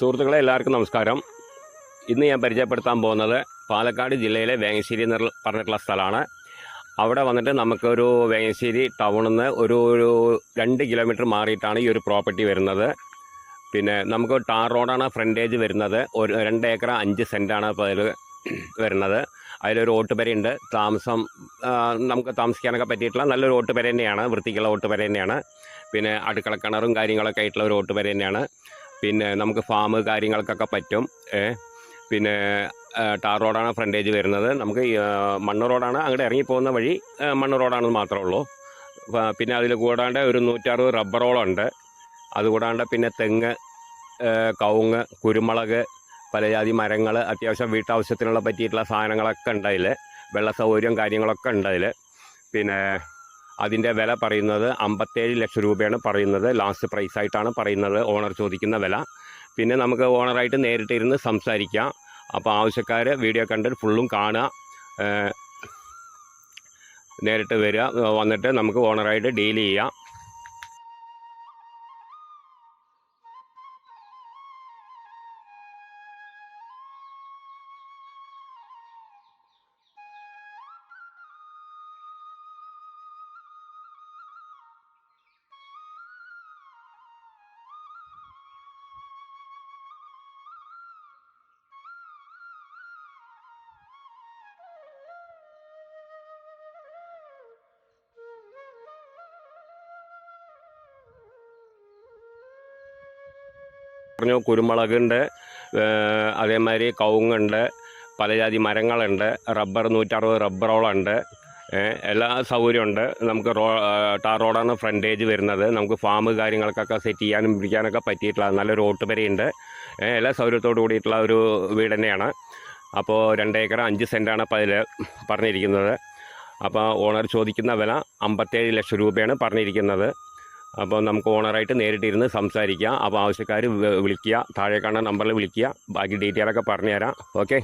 സുഹൃത്തുക്കളെ എല്ലാവർക്കും നമസ്കാരം. ഇന്ന് ഞാൻ പരിചയപ്പെടുത്താൻ പോകുന്നത് പാലക്കാട് ജില്ലയിലെ വേങ്ങശ്ശേരി എന്ന് പറഞ്ഞിട്ടുള്ള സ്ഥലമാണ്. അവിടെ വന്നിട്ട് നമുക്കൊരു വേങ്ങശ്ശേരി ടൗണിൽ നിന്ന് ഒരു 2 കിലോമീറ്റർ മാറിയിട്ടാണ് ഈ ഒരു പ്രോപ്പർട്ടി വരുന്നത്. പിന്നെ നമുക്ക് ടാർ റോഡാണ് ഫ്രണ്ടേജ് വരുന്നത്. 2 ഏക്കർ 5 സെൻറ്റാണ് അപ്പോൾ അതിൽ വരുന്നത്. അതിലൊരു ഓട്ടുപരയുണ്ട്. നമുക്ക് താമസിക്കാനൊക്കെ പറ്റിയിട്ടുള്ള നല്ലൊരു ഓട്ടുപര തന്നെയാണ്, വൃത്തിക്കുള്ള ഓട്ടുപര തന്നെയാണ്. പിന്നെ അടുക്കള കിണറും കാര്യങ്ങളൊക്കെ ആയിട്ടുള്ള ഒരു ഓട്ടുപര തന്നെയാണ്. പിന്നെ നമുക്ക് ഫാം കാര്യങ്ങൾക്കൊക്കെ പറ്റും. പിന്നെ ടാർ റോഡാണ് ഫ്രണ്ടേജ് വരുന്നത്. നമുക്ക് മണ്ണ് റോഡാണ്, അങ്ങോട്ട് ഇറങ്ങിപ്പോകുന്ന വഴി മണ്ണ് റോഡാണെന്ന് മാത്രമേ ഉള്ളൂ. പിന്നെ അതിൽ കൂടാണ്ട് ഒരു 160 റബ്ബറോളുണ്ട്. അതുകൂടാണ്ട് പിന്നെ തെങ്ങ്, കവുങ്ങ്, കുരുമുളക്, പലജാതി മരങ്ങൾ, അത്യാവശ്യം വീട്ടാവശ്യത്തിനുള്ള പറ്റിയിട്ടുള്ള സാധനങ്ങളൊക്കെ ഉണ്ട് അതിൽ. വെള്ള സൗകര്യം കാര്യങ്ങളൊക്കെ ഉണ്ട് അതിൽ. പിന്നെ അതിൻ്റെ വില പറയുന്നത് 57 ലക്ഷം രൂപയാണ് പറയുന്നത്. ലാസ്റ്റ് പ്രൈസായിട്ടാണ് പറയുന്നത്, ഓണർ ചോദിക്കുന്ന വില. പിന്നെ നമുക്ക് ഓണറായിട്ട് നേരിട്ടിരുന്ന് സംസാരിക്കാം. അപ്പോൾ ആവശ്യക്കാർ വീഡിയോ കണ്ടിട്ട് ഫുള്ളും കാണുക, നേരിട്ട് വരിക, വന്നിട്ട് നമുക്ക് ഓണറായിട്ട് ഡീൽ ചെയ്യാം. കുരുമുളകുണ്ട്, അതേമാതിരി കവുങ്ങുണ്ട്, പലജാതി മരങ്ങളുണ്ട്, റബ്ബർ 160 റബ്ബറോളുണ്ട്. എല്ലാ സൗകര്യമുണ്ട്. നമുക്ക് ടാർ റോഡാണ് ഫ്രണ്ടേജ് വരുന്നത്. നമുക്ക് ഫാം കാര്യങ്ങൾക്കൊക്കെ സെറ്റ് ചെയ്യാനും പിടിക്കാനൊക്കെ പറ്റിയിട്ടുള്ള നല്ലൊരു ഓട്ടുപരയുണ്ട്. എല്ലാ സൗകര്യത്തോടു കൂടിയിട്ടുള്ള ഒരു വീട് തന്നെയാണ്. അപ്പോൾ 2 ഏക്കർ 5 സെൻറ്റാണ് അപ്പോൾ അതിൽ പറഞ്ഞിരിക്കുന്നത്. അപ്പോൾ ഓണർ ചോദിക്കുന്ന വില 57 ലക്ഷം രൂപയാണ് പറഞ്ഞിരിക്കുന്നത്. അപ്പോൾ നമുക്ക് ഓണറായിട്ട് നേരിട്ടിരുന്ന് സംസാരിക്കാം. അപ്പോൾ ആവശ്യക്കാർ വിളിക്കുക, താഴെ കാണുന്ന നമ്പറിൽ വിളിക്കുക. ബാക്കി ഡീറ്റെയിലൊക്കെ പറഞ്ഞുതരാം. ഓക്കെ.